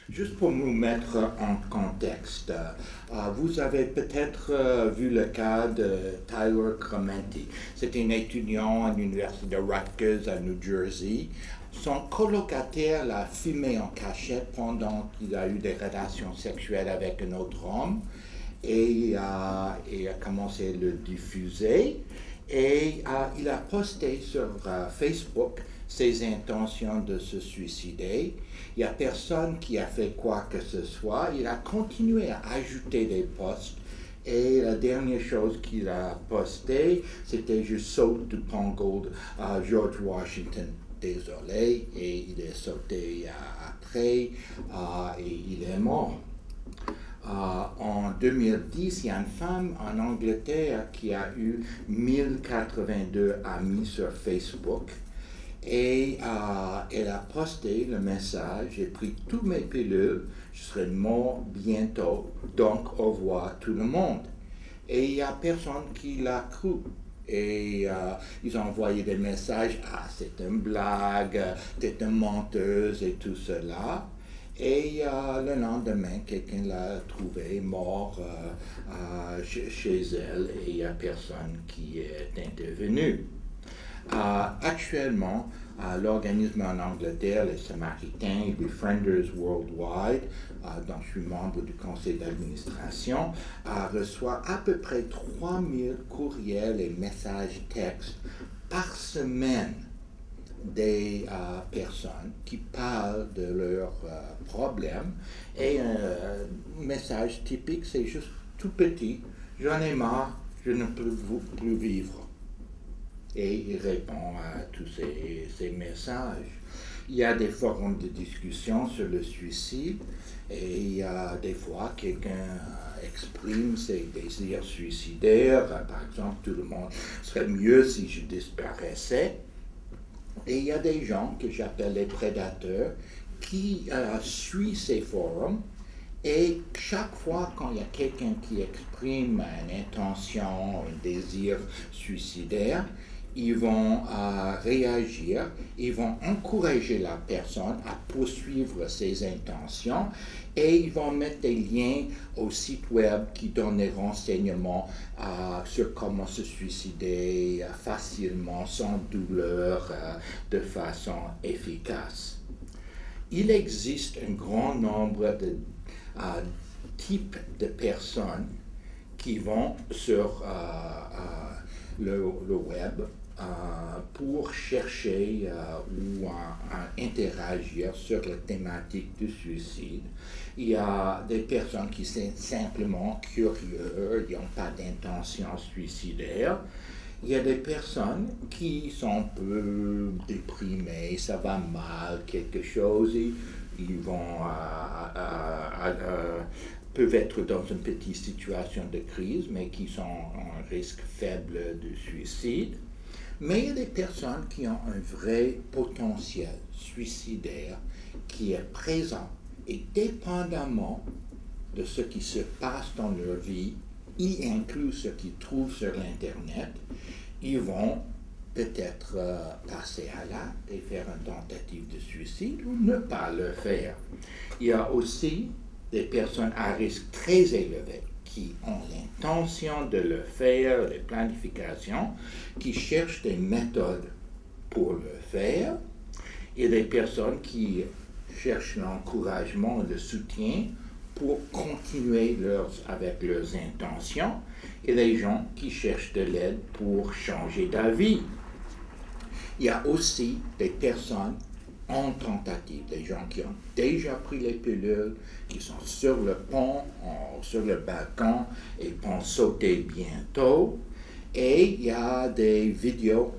Juste pour nous mettre en contexte, vous avez peut-être vu le cas de Tyler Clementi. C'est un étudiant à l'université de Rutgers à New Jersey. Son colocataire l'a filmé en cachette pendant qu'il a eu des relations sexuelles avec un autre homme et a commencé à le diffuser. Et il a posté sur Facebook ses intentions de se suicider. Il n'y a personne qui a fait quoi que ce soit. Il a continué à ajouter des posts. Et la dernière chose qu'il a posté, c'était je saute du pont Gold à George Washington. Désolé. Et il est sauté après et il est mort. En 2010, il y a une femme en Angleterre qui a eu 1082 amis sur Facebook et elle a posté le message: j'ai pris tous mes pilules, je serai mort bientôt, donc au revoir tout le monde. Et il n'y a personne qui l'a cru. Et ils ont envoyé des messages: ah, c'est une blague, t'es une menteuse et tout cela. Et le lendemain, quelqu'un l'a trouvé mort chez elle et il n'y a personne qui est intervenu. Actuellement, l'organisme en Angleterre, les Samaritains, Befrienders Worldwide, dont je suis membre du conseil d'administration, reçoit à peu près 3000 courriels et messages textes par semaine des personnes qui parlent de leurs problèmes. Et un message typique, c'est juste tout petit: j'en ai marre, je ne peux plus vivre. Et il répond à tous ces messages. Il y a des forums de discussion sur le suicide et il y a des fois quelqu'un exprime ses désirs suicidaires. Par exemple, tout le monde serait mieux si je disparaissais. Et il y a des gens que j'appelle les prédateurs qui suivent ces forums et chaque fois quand il y a quelqu'un qui exprime une intention, un désir suicidaire, ils vont réagir, ils vont encourager la personne à poursuivre ses intentions et ils vont mettre des liens au site web qui donnent des renseignements sur comment se suicider facilement, sans douleur, de façon efficace. Il existe un grand nombre de types de personnes qui vont sur le web pour chercher ou interagir sur la thématique du suicide. Il y a des personnes qui sont simplement curieux, ils n'ont pas d'intention suicidaire. Il y a des personnes qui sont un peu déprimées, ça va mal, quelque chose, ils vont peuvent être dans une petite situation de crise, mais qui sont en risque faible de suicide. Mais il y a des personnes qui ont un vrai potentiel suicidaire qui est présent et dépendamment de ce qui se passe dans leur vie, y inclut ce qu'ils trouvent sur l'Internet, ils vont peut-être passer à l'acte et faire une tentative de suicide ou ne pas le faire. Il y a aussi des personnes à risque très élevé qui ont l'intention de le faire, des planifications, qui cherchent des méthodes pour le faire. Il y a des personnes qui cherchent l'encouragement, le soutien pour continuer avec leurs intentions, et des gens qui cherchent de l'aide pour changer d'avis. Il y a aussi des personnes en tentative, des gens qui ont déjà pris les pilules, qui sont sur le pont, sur le balcon et vont sauter bientôt. Et il y a des vidéos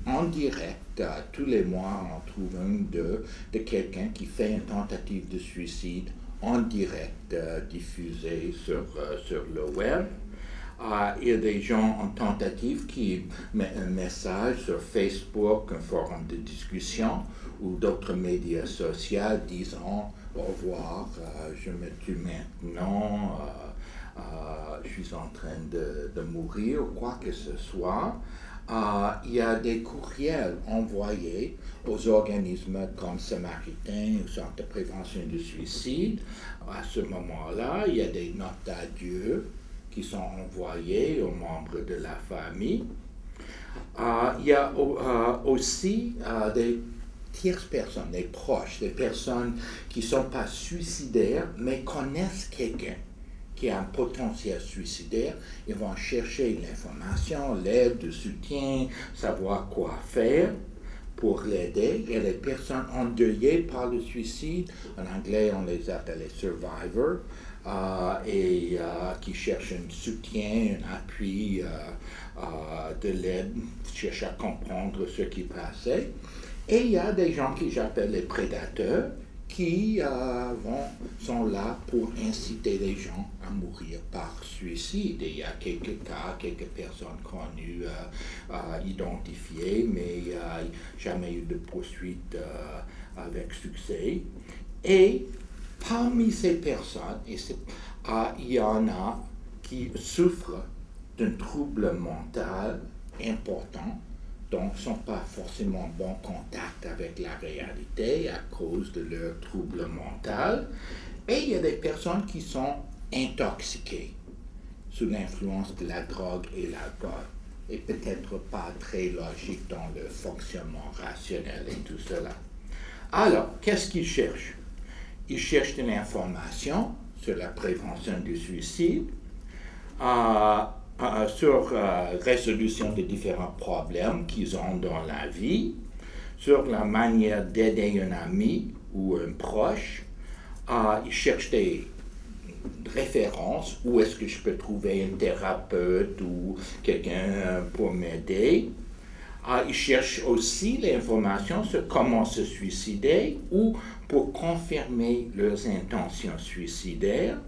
en direct, tous les mois on trouve une de quelqu'un qui fait une tentative de suicide en direct diffusée sur le web. Il y a des gens en tentative qui mettent un message sur Facebook, un forum de discussion ou d'autres médias sociaux disant au revoir, je me tue maintenant, je suis en train de mourir ou quoi que ce soit. Il y a des courriels envoyés aux organismes comme Samaritain ou Centre de prévention du suicide. À ce moment-là, il y a des notes d'adieu qui sont envoyées aux membres de la famille. Il y a aussi des tierces personnes, des proches, des personnes qui ne sont pas suicidaires, mais connaissent quelqu'un qui a un potentiel suicidaire. Ils vont chercher l'information, l'aide, le soutien, savoir quoi faire pour l'aider. Il y a des personnes endeuillées par le suicide. En anglais, on les appelle les survivors. Qui cherchent un soutien, un appui, de l'aide, cherchent à comprendre ce qui passait. Et il y a des gens que j'appelle les prédateurs qui sont là pour inciter les gens à mourir par suicide. Et il y a quelques cas, quelques personnes connues, identifiées, mais il n'y a jamais eu de poursuite avec succès. Et parmi ces personnes, il y en a qui souffrent d'un trouble mental important, donc ne sont pas forcément en bon contact avec la réalité à cause de leur trouble mental. Et il y a des personnes qui sont intoxiquées sous l'influence de la drogue et l'alcool, et peut-être pas très logique dans le fonctionnement rationnel et tout cela. Alors, qu'est-ce qu'ils cherchent? Ils cherchent de l'information sur la prévention du suicide, sur résolution de différents problèmes qu'ils ont dans la vie, sur la manière d'aider un ami ou un proche. Ils cherchent des références, où est-ce que je peux trouver un thérapeute ou quelqu'un pour m'aider. Ils cherchent aussi l'information sur comment se suicider ou pour confirmer leurs intentions suicidaires,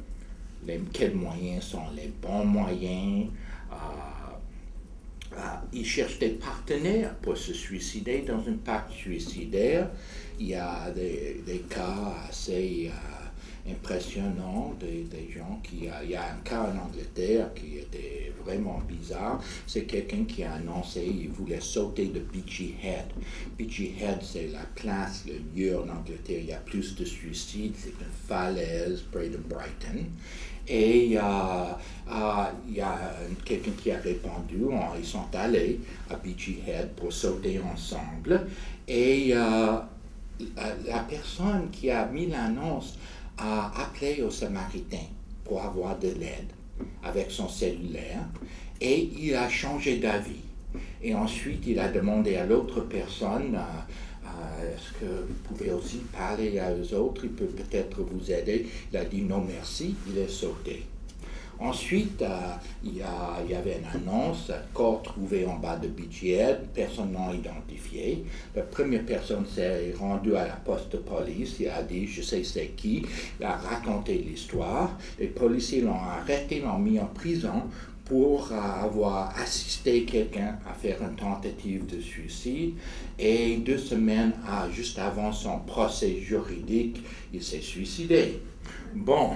quels moyens sont les bons moyens. Ils cherchent des partenaires pour se suicider dans un pacte suicidaire. Il y a des cas assez impressionnant des gens il y a un cas en Angleterre qui était vraiment bizarre. C'est quelqu'un qui a annoncé qu'il voulait sauter de Beachy Head. Beachy Head, c'est la place, le lieu en Angleterre, il y a plus de suicides, c'est une falaise près de Brighton. Et il y a quelqu'un qui a répondu, ils sont allés à Beachy Head pour sauter ensemble. Et la personne qui a mis l'annonce a appelé au Samaritain pour avoir de l'aide avec son cellulaire et il a changé d'avis. Et ensuite, il a demandé à l'autre personne, est-ce que vous pouvez aussi parler à eux autres, il peut peut-être vous aider. Il a dit non merci, il est sauté. Ensuite, il y avait une annonce, corps trouvé en bas de Beachy Head, personne non identifié. La première personne s'est rendue à la poste de police, il a dit je sais c'est qui, il a raconté l'histoire. Les policiers l'ont arrêté, l'ont mis en prison pour avoir assisté quelqu'un à faire une tentative de suicide. Et 2 semaines juste avant son procès juridique, il s'est suicidé. Bon.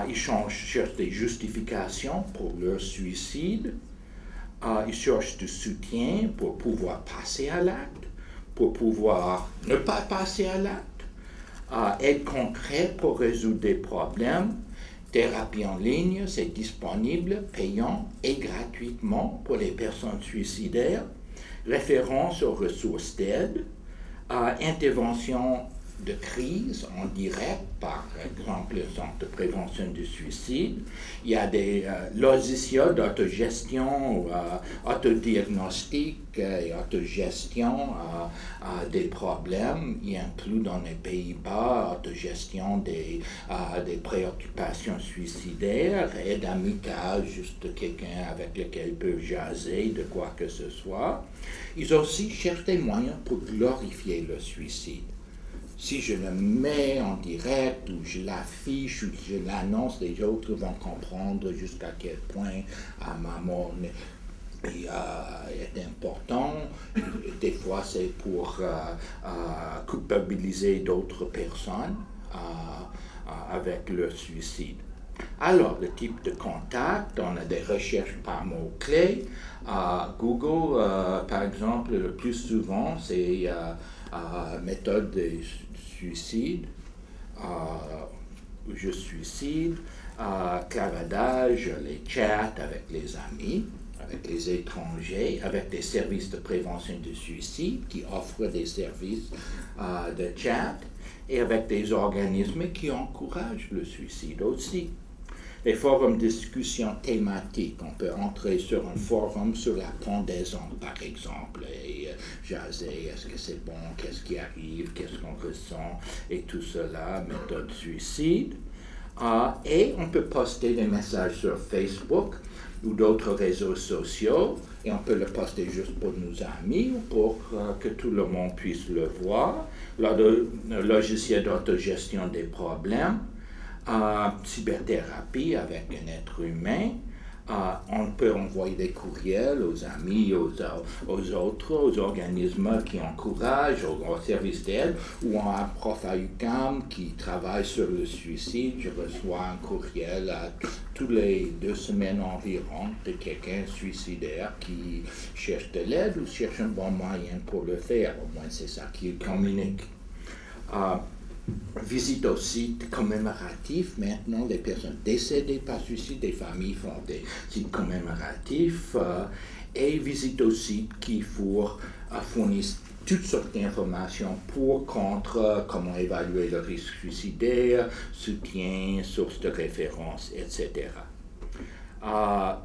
Ils cherchent des justifications pour leur suicide. Ils cherchent du soutien pour pouvoir passer à l'acte, pour pouvoir ne pas passer à l'acte. Aide concrète pour résoudre des problèmes. Thérapie en ligne, c'est disponible, payant et gratuitement pour les personnes suicidaires. Référence aux ressources d'aide. Intervention de crise en direct, par exemple le Centre de prévention du suicide. Il y a des logiciels d'autogestion, autodiagnostic et autogestion des problèmes. Il inclut dans les Pays-Bas autogestion des préoccupations suicidaires, aide amicale, juste quelqu'un avec lequel ils peuvent jaser de quoi que ce soit. Ils aussi cherchent des moyens pour glorifier le suicide. Si je le mets en direct ou je l'affiche ou je l'annonce, les autres vont comprendre jusqu'à quel point ma mort est important. Des fois, c'est pour culpabiliser d'autres personnes avec le suicide. Alors, le type de contact, on a des recherches par mots-clés. Google, par exemple, le plus souvent, c'est méthode de suicide, je suicide, clavardage, les chats avec les amis, avec les étrangers, avec des services de prévention de suicide qui offrent des services de chat et avec des organismes qui encouragent le suicide aussi. Les forums de discussion thématiques, on peut entrer sur un forum sur la pendaison, par exemple, et jaser, est-ce que c'est bon, qu'est-ce qui arrive, qu'est-ce qu'on ressent, et tout cela, méthode suicide. Et on peut poster des messages sur Facebook ou d'autres réseaux sociaux, et on peut le poster juste pour nos amis ou pour que tout le monde puisse le voir. Le logiciel d'autogestion des problèmes, cyberthérapie avec un être humain. On peut envoyer des courriels aux amis, aux autres, aux organismes qui encouragent, aux services d'aide, ou un prof à UQAM qui travaille sur le suicide. Je reçois un courriel toutes les 2 semaines environ de quelqu'un suicidaire qui cherche de l'aide ou cherche un bon moyen pour le faire. Au moins, c'est ça qu'il communique. Visite aux sites commémoratifs. Maintenant, les personnes décédées par suicide, des familles font des sites commémoratifs et visite aux sites qui fournissent toutes sortes d'informations pour, contre, comment évaluer le risque suicidaire, soutien, sources de référence, etc. À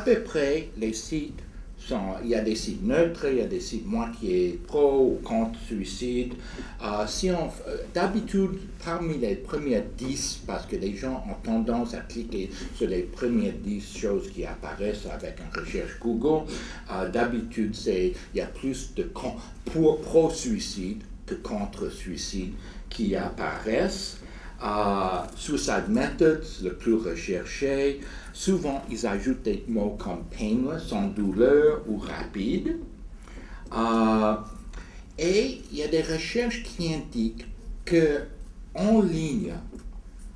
peu près, les sites il y a des sites neutres, il y a des sites moitié pro ou contre suicide. D'habitude, parmi les premières 10, parce que les gens ont tendance à cliquer sur les premières 10 choses qui apparaissent avec une recherche Google, d'habitude, il y a plus de pro-suicide que contre-suicide qui apparaissent. Suicide methods, le plus recherché. Souvent, ils ajoutent des mots comme painless, sans douleur ou rapide. Et il y a des recherches qui indiquent qu'en ligne,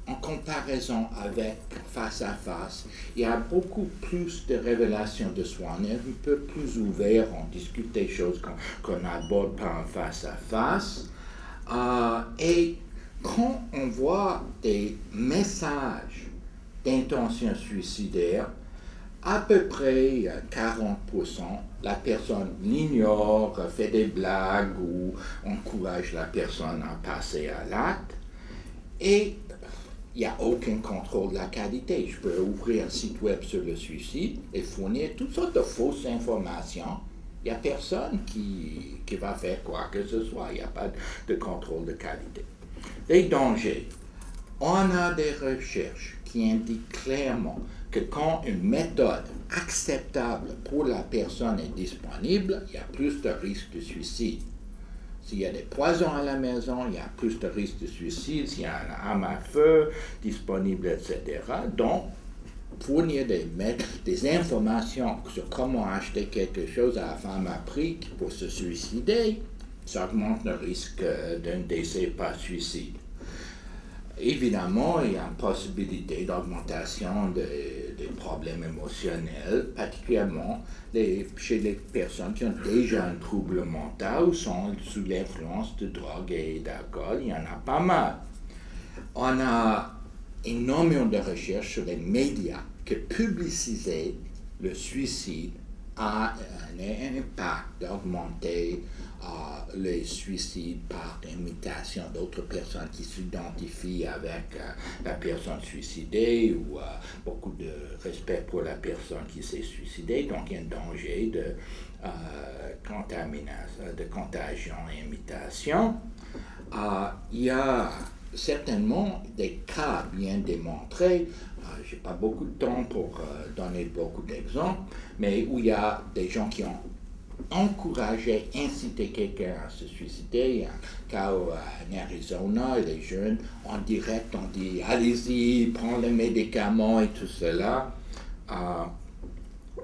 en comparaison avec face à face, il y a beaucoup plus de révélations de soi. On est un peu plus ouvert, on discute des choses qu'on aborde pas en face à face. Et quand on voit des messages d'intention suicidaire, à peu près 40%, la personne l'ignore, fait des blagues ou encourage la personne à passer à l'acte. Et il n'y a aucun contrôle de la qualité. Je peux ouvrir un site web sur le suicide et fournir toutes sortes de fausses informations. Il n'y a personne qui va faire quoi que ce soit. Il n'y a pas de contrôle de qualité. Les dangers. On a des recherches qui indiquent clairement que quand une méthode acceptable pour la personne est disponible, il y a plus de risques de suicide. S'il y a des poisons à la maison, il y a plus de risques de suicide. S'il y a une arme à feu disponible, etc. Donc, fournir des informations sur comment acheter quelque chose à la femme à prix pour se suicider, ça augmente le risque d'un décès par suicide. Évidemment, il y a une possibilité d'augmentation des problèmes émotionnels, particulièrement chez les personnes qui ont déjà un trouble mental ou sont sous l'influence de drogue et d'alcool. Il y en a pas mal. On a énormément de recherches sur les médias que publiciser le suicide a un impact d'augmenter les suicides par imitation d'autres personnes qui s'identifient avec la personne suicidée ou beaucoup de respect pour la personne qui s'est suicidée. Donc, il y a un danger de contagion et imitation. Il y a certainement des cas bien démontrés. Je n'ai pas beaucoup de temps pour donner beaucoup d'exemples, mais où il y a des gens qui ont encouragé, incité quelqu'un à se suicider. Il y a un cas en Arizona, les jeunes, en direct, on dit « allez-y, prends les médicaments et tout cela ».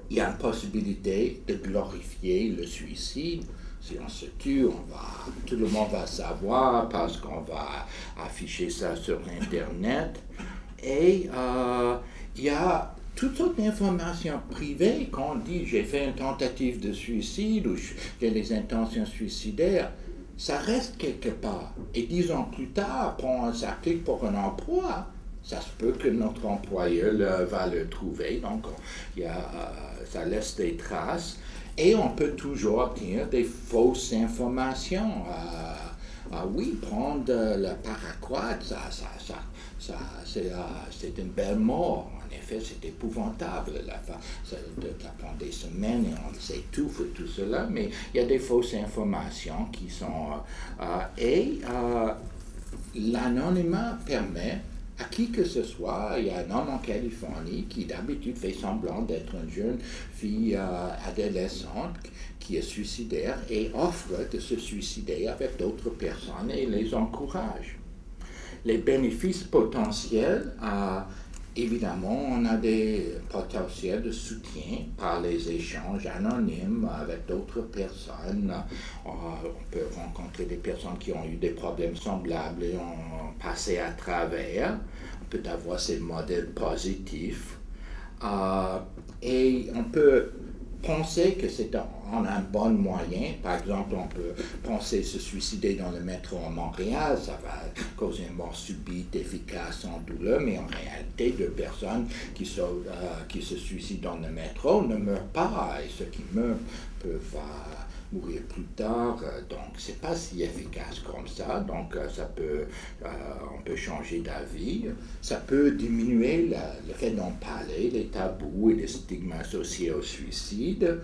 Il y a une possibilité de glorifier le suicide. Si on se tue, tout le monde va savoir parce qu'on va afficher ça sur Internet. Et il y a toutes sortes d'informations privées quand on dit j'ai fait une tentative de suicide ou j'ai des intentions suicidaires. Ça reste quelque part. Et 10 ans plus tard, quand on s'applique pour un emploi, ça se peut que notre employeur va le trouver. Donc, ça laisse des traces. Et on peut toujours obtenir des fausses informations. Oui, prendre le paraquat, c'est une belle mort. En effet, c'est épouvantable. Ça prend des semaines et on s'étouffe et tout cela, mais il y a des fausses informations qui sont... l'anonymat permet à qui que ce soit. Il y a un homme en Californie qui d'habitude fait semblant d'être une jeune fille adolescente qui est suicidaire et offre de se suicider avec d'autres personnes et les encourage. Les bénéfices potentiels, évidemment, on a des potentiels de soutien par les échanges anonymes avec d'autres personnes. On peut rencontrer des personnes qui ont eu des problèmes semblables et ont passé à travers. On peut avoir ces modèles positifs. Et on peut penser que c'est un bon moyen. Par exemple, on peut penser se suicider dans le métro à Montréal, ça va causer une mort subite, efficace, sans douleur, mais en réalité, 2 personnes qui se suicident dans le métro ne meurent pas, et ceux qui meurent peuvent mourir plus tard, donc c'est pas si efficace comme ça, donc on peut changer d'avis, ça peut diminuer le fait d'en parler, les tabous et les stigmas associés au suicide,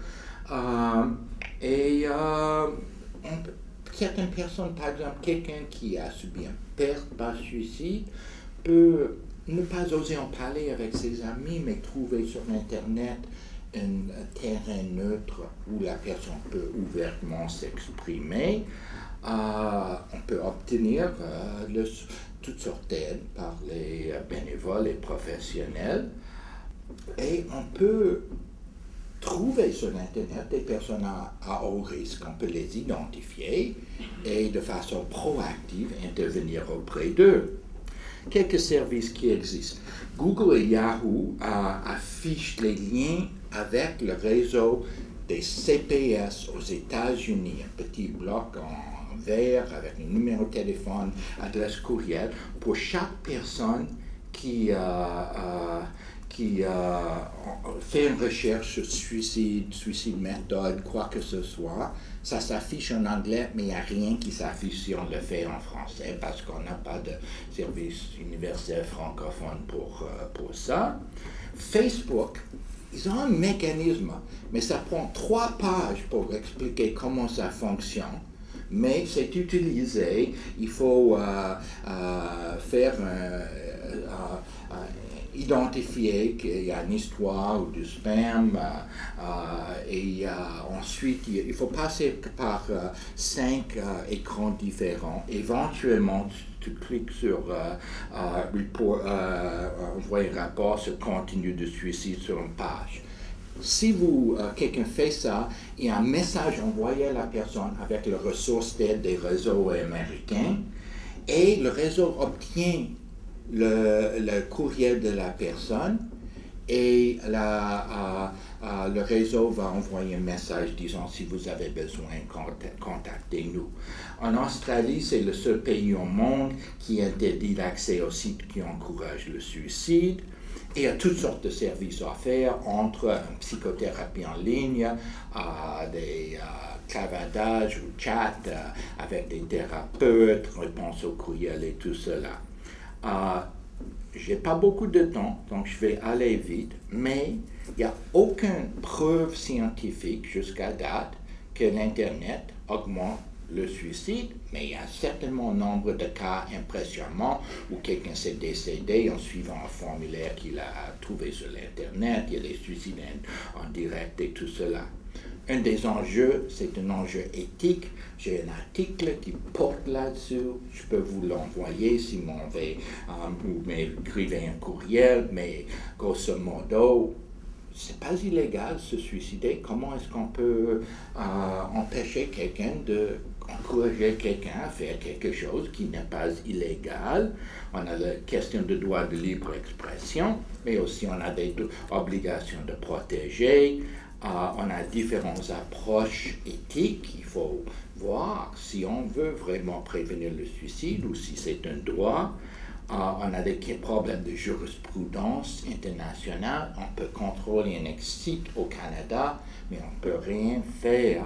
certaines personnes, par exemple, quelqu'un qui a subi une perte par suicide peut ne pas oser en parler avec ses amis, mais trouver sur Internet un terrain neutre où la personne peut ouvertement s'exprimer. On peut obtenir toutes sortes d'aides par les bénévoles et professionnels. Et on peut trouver sur Internet des personnes à haut risque. On peut les identifier et de façon proactive intervenir auprès d'eux. Quelques services qui existent. Google et Yahoo affichent les liens avec le réseau des CPS aux États-Unis, un petit bloc en vert avec un numéro de téléphone, adresse courriel, pour chaque personne qui fait une recherche sur suicide méthode, quoi que ce soit. Ça s'affiche en anglais, mais il n'y a rien qui s'affiche si on le fait en français, parce qu'on n'a pas de service universel francophone pour ça. Facebook, ils ont un mécanisme, mais ça prend 3 pages pour expliquer comment ça fonctionne. Mais c'est utilisé, il faut faire identifier qu'il y a une histoire ou du spam et ensuite il faut passer par 5 écrans différents. Éventuellement tu cliques sur envoyer un rapport sur contenu de suicide sur une page. Si quelqu'un fait ça, il y a un message envoyé à la personne avec les ressources d'aide des réseaux américains et le réseau obtient le courriel de la personne et le réseau va envoyer un message disant si vous avez besoin, contactez-nous. En Australie, c'est le seul pays au monde qui interdit l'accès aux sites qui encouragent le suicide. Et il y a toutes sortes de services offerts entre une psychothérapie en ligne, des clavadages ou chats avec des thérapeutes, réponse au courriel et tout cela. J'ai pas beaucoup de temps, donc je vais aller vite, mais il n'y a aucune preuve scientifique jusqu'à date que l'Internet augmente le suicide, mais il y a certainement un nombre de cas impressionnants où quelqu'un s'est décédé en suivant un formulaire qu'il a trouvé sur l'Internet, il y a des suicides en direct et tout cela. Un des enjeux, c'est un enjeu éthique. J'ai un article qui porte là-dessus. Je peux vous l'envoyer si vous m'écrivez un courriel, mais grosso modo, c'est pas illégal de se suicider. Comment est-ce qu'on peut empêcher quelqu'un de encourager quelqu'un à faire quelque chose qui n'est pas illégal. On a la question de droit de libre expression, mais aussi on a des obligations de protéger. On a différentes approches éthiques. Il faut voir si on veut vraiment prévenir le suicide ou si c'est un droit. On a des problèmes de jurisprudence internationale. On peut contrôler un site au Canada, mais on ne peut rien faire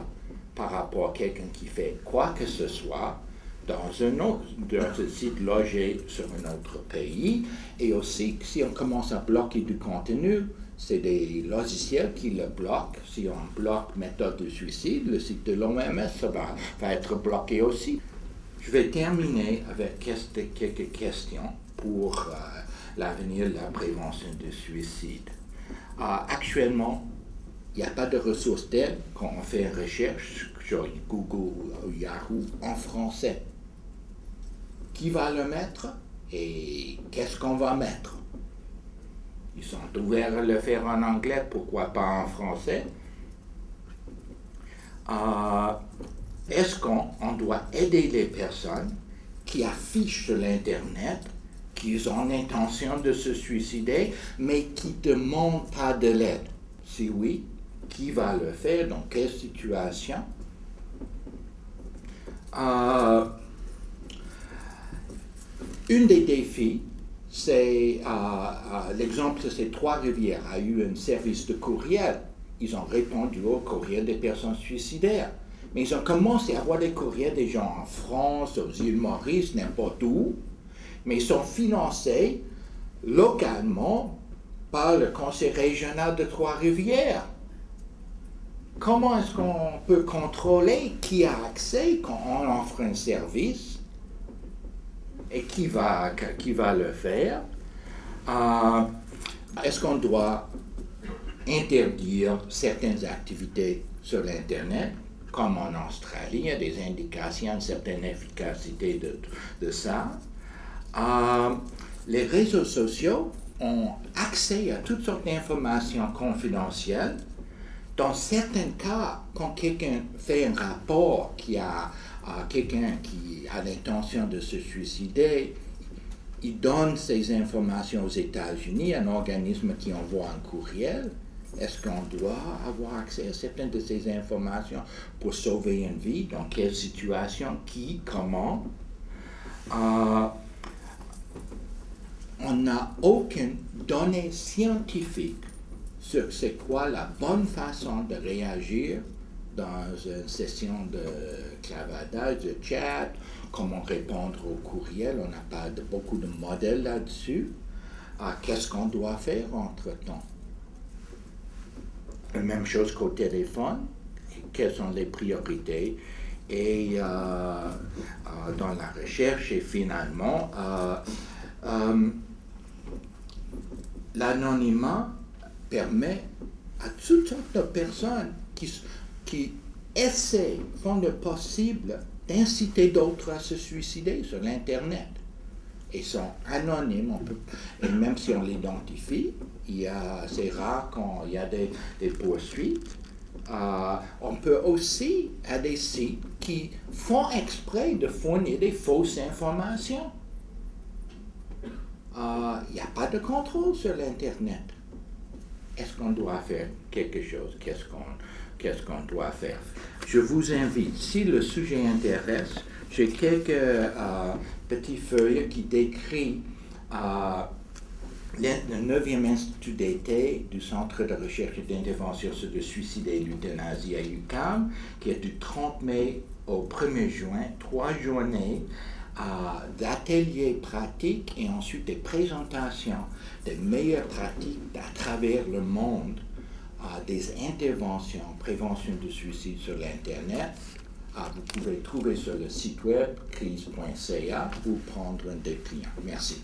par rapport à quelqu'un qui fait quoi que ce soit dans un site logé sur un autre pays. Et aussi, si on commence à bloquer du contenu, c'est des logiciels qui le bloquent. Si on bloque méthode de suicide, le site de l'OMS va être bloqué aussi. Je vais terminer avec quelques questions pour l'avenir de la prévention du suicide. Actuellement, il n'y a pas de ressources d'aide quand on fait une recherche sur Google ou Yahoo en français. Qui va le mettre et qu'est-ce qu'on va mettre? Ils sont ouverts à le faire en anglais, pourquoi pas en français? Est-ce qu'on doit aider les personnes qui affichent sur l'Internet qu'ils ont l'intention de se suicider, mais qui ne demandent pas de l'aide? Si oui, qui va le faire? Dans quelle situation? Un des défis, c'est l'exemple de ces Trois-Rivières a eu un service de courriel. Ils ont répondu au courriel des personnes suicidaires. Mais ils ont commencé à avoir des courriels des gens en France, aux îles Maurice, n'importe où. Mais ils sont financés localement par le Conseil régional de Trois-Rivières. Comment est-ce qu'on peut contrôler qui a accès quand on offre un service et qui va le faire? Est-ce qu'on doit interdire certaines activités sur l'Internet, comme en Australie? Il y a des indications, une certaine efficacité de ça. Les réseaux sociaux ont accès à toutes sortes d'informations confidentielles. Dans certains cas, quand quelqu'un fait un rapport qui a quelqu'un qui a l'intention de se suicider, il donne ces informations aux États-Unis, un organisme qui envoie un courriel. Est-ce qu'on doit avoir accès à certaines de ces informations pour sauver une vie? Dans quelle situation? Qui? Comment? On n'a aucune donnée scientifique sur c'est quoi la bonne façon de réagir dans une session de clavardage, de chat, comment répondre au courriel. On n'a pas beaucoup de modèles là-dessus. Qu'est-ce qu'on doit faire entre-temps? La même chose qu'au téléphone. Quelles sont les priorités? Et dans la recherche, et finalement, l'anonymat permet à toutes sortes de personnes qui essaient, font le possible d'inciter d'autres à se suicider sur l'Internet. Ils sont anonymes, et même si on l'identifie, c'est rare quand il y a des poursuites. On peut aussi avoir des sites qui font exprès de fournir des fausses informations. Il n'y a pas de contrôle sur l'Internet. Est-ce qu'on doit faire quelque chose? Qu'est-ce qu'on doit faire? Je vous invite, si le sujet intéresse, j'ai quelques petites feuilles qui décrivent le 9e Institut d'été du Centre de recherche et d'intervention sur le suicide et l'euthanasie à UQAM, qui est du 30 mai au 1er juin, 3 journées d'ateliers pratiques et ensuite des présentations des meilleures pratiques à travers le monde, des interventions en prévention du suicide sur l'Internet. Vous pouvez trouver sur le site web crise.ca ou prendre un des clients. Merci.